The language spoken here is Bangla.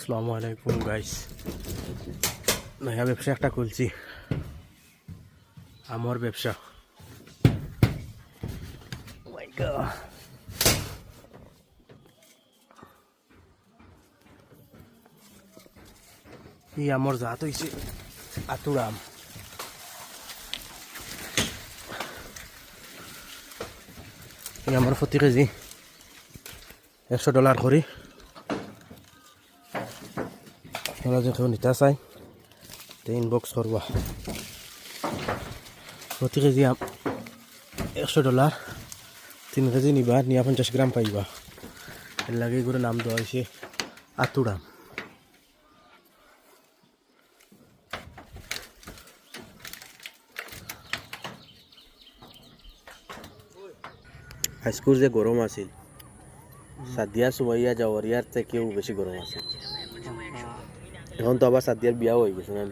আসসালামু আলাইকুম গাইস, নয়া ব্যবসা একটা খুলছি, আমার ব্যবসা। এই আমার জাত হয়েছে আতুরাম। এই আমার প্রতি কেজি $100 করি। আপনারা যে কেউ নিতে চাই তো ইনবক্স করবা। প্রতি কেজি $100, 3 কেজি নিবা, নিয়া 50 গ্রাম পাইবা। এর লাগে এগুলো নাম দেওয়া হয়েছে আতুরাম। আজকুর যে গরম আছিল, সাদিয়া সুমাইয়া জাওয়ারিয়ার থেকেও বেশি গরম আছে। এখন তো আবার সাদিয়ার বিয়াও হয়ে গেছে না?